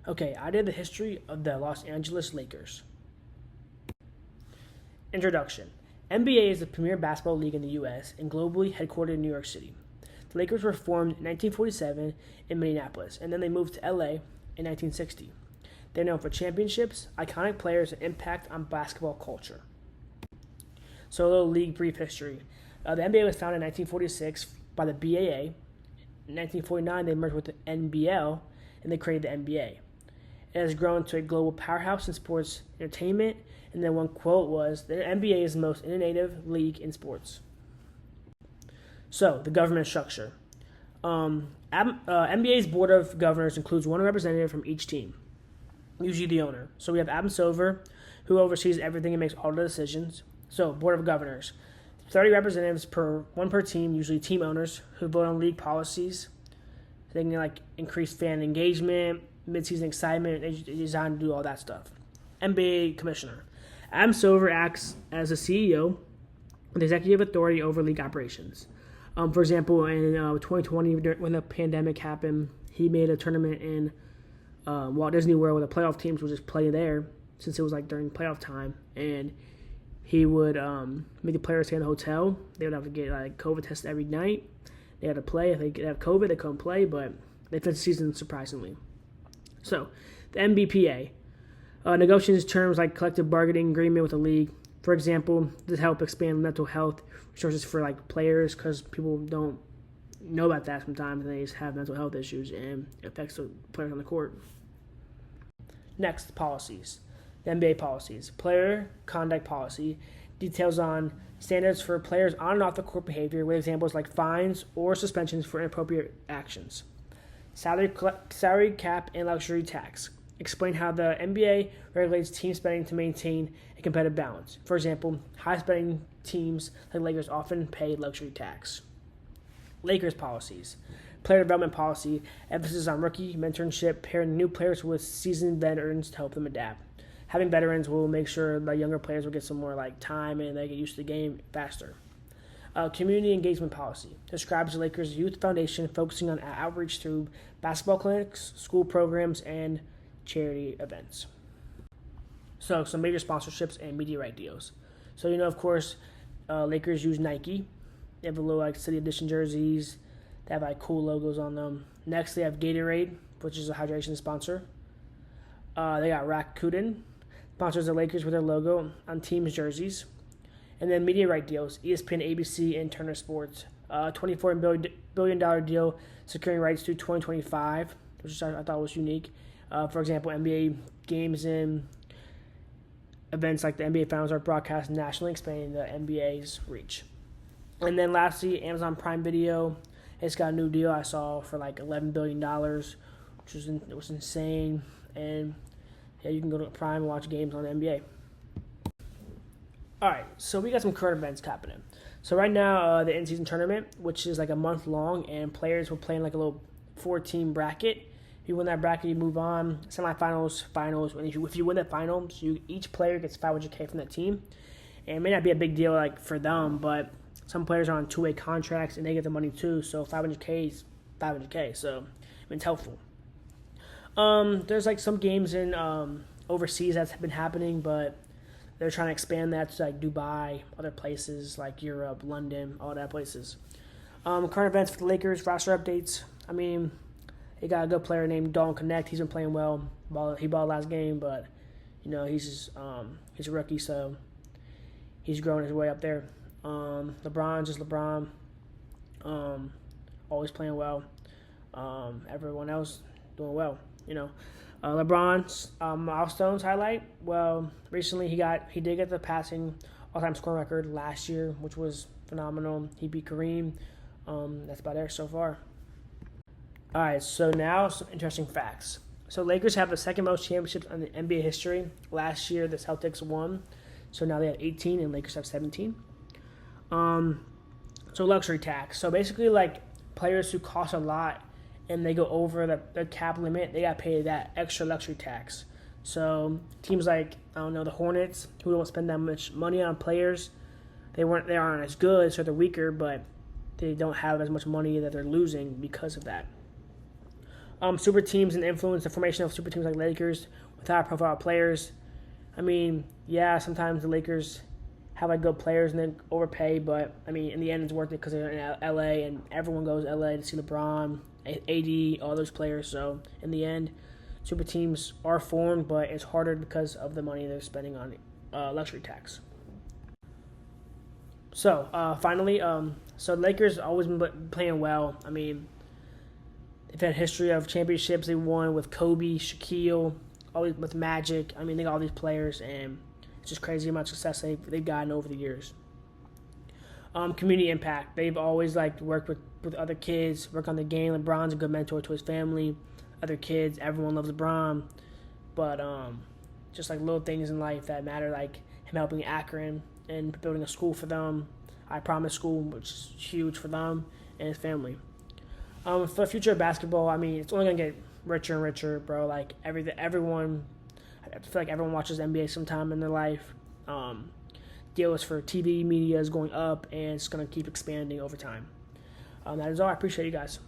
Okay, I did the history of the Los Angeles Lakers. Introduction. NBA is the premier basketball league in the U.S. and globally headquartered in New York City. The Lakers were formed in 1947 in Minneapolis, and then they moved to LA in 1960. They're known for championships, iconic players, and impact on basketball culture. So, a little league brief history. The NBA was founded in 1946 by the BAA. In 1949, they merged with the NBL, and they created the NBA. It has grown to a global powerhouse in sports entertainment, and then one quote was, the NBA is the most innovative league in sports. So, the government structure. NBA's board of governors includes one representative from each team, usually the owner. So we have Adam Silver, who oversees everything and makes all the decisions. So, board of governors. 30 representatives one per team, usually team owners, who vote on league policies. They can increase fan engagement, midseason excitement. They design to do all that stuff. NBA commissioner. Adam Silver acts as a CEO with executive authority over league operations. For example, in 2020, when the pandemic happened, he made a tournament in Walt Disney World where the playoff teams would just play there since it was during playoff time, and he would make the players stay in the hotel. They would have to get COVID tested every night. They had to play. If they could have COVID, they couldn't play, but they finished the season surprisingly. So, the NBPA negotiates terms like collective bargaining agreement with the league. For example, to help expand mental health resources for players, because people don't know about that sometimes, and they just have mental health issues, and it affects the players on the court. Next, policies. The NBA policies. Player conduct policy details on standards for players on and off the court behavior, with examples like fines or suspensions for inappropriate actions. Salary cap and luxury tax. Explain how the NBA regulates team spending to maintain a competitive balance. For example, high-spending teams like Lakers often pay luxury tax. Lakers policies. Player development policy. Emphasis on rookie mentorship, pairing new players with seasoned veterans to help them adapt. Having veterans will make sure the younger players will get some more time and they get used to the game faster. Community engagement policy describes the Lakers' youth foundation focusing on outreach through basketball clinics, school programs, and charity events. So, some major sponsorships and media right deals. So, of course, Lakers use Nike. They have a little City Edition jerseys. They have cool logos on them. Next, they have Gatorade, which is a hydration sponsor. They got Rakuten, sponsors the Lakers with their logo on teams' jerseys. And then media right deals, ESPN, ABC, and Turner Sports. $24 billion deal securing rights through 2025, which I thought was unique. For example, NBA games and events like the NBA Finals are broadcast nationally, expanding the NBA's reach. And then lastly, Amazon Prime Video. It's got a new deal I saw for $11 billion, which was insane. And yeah, you can go to Prime and watch games on the NBA. All right, so we got some current events happening. So right now, the in-season tournament, which is a month long, and players will play in a little 4-team bracket. If you win that bracket, you move on. Semifinals, finals. And if you win the finals, each player gets $500K from that team. And it may not be a big deal for them, but some players are on two-way contracts and they get the money too. So $500K is $500K. So it's helpful. There's some games in overseas that's been happening, but they're trying to expand that to Dubai, other places like Europe, London, all that places. Current events for the Lakers, roster updates. They got a good player named Dalton Connect. He's been playing well. He balled last game, but he's a rookie, so he's growing his way up there. LeBron's just LeBron. Always playing well. Everyone else doing well. LeBron's milestones highlight. Well, recently he did get the passing all-time scoring record last year, which was phenomenal. He beat Kareem. That's about it so far. All right, so now some interesting facts. So Lakers have the second most championships in the NBA history. Last year, the Celtics won, so now they have 18, and Lakers have 17. So luxury tax. So basically, players who cost a lot and they go over the cap limit, they got paid that extra luxury tax. So teams the Hornets, who don't spend that much money on players, they aren't as good, so they're weaker, but they don't have as much money that they're losing because of that. Super teams and influence the formation of super teams like Lakers with high-profile players. I mean, yeah, sometimes the Lakers have like good players and then overpay, but I mean, in the end, it's worth it because they're in LA and everyone goes to LA to see LeBron, AD, all those players. So in the end, super teams are formed, but it's harder because of the money they're spending on luxury tax. So finally, so the Lakers always been playing well. I mean, they've had a history of championships they won with Kobe, Shaquille, with Magic. I mean, they got all these players, and it's just crazy how much success they've gotten over the years. Community impact. They've always worked with other kids, work on the game. LeBron's a good mentor to his family, other kids. Everyone loves LeBron, but just like little things in life that matter, like him helping Akron and building a school for them. I Promise School, which is huge for them and his family. For the future of basketball, I mean, it's only gonna get richer and richer, bro. Like everyone, I feel like everyone watches NBA sometime in their life. Deals for TV media is going up, and it's gonna keep expanding over time. That is all. I appreciate you guys.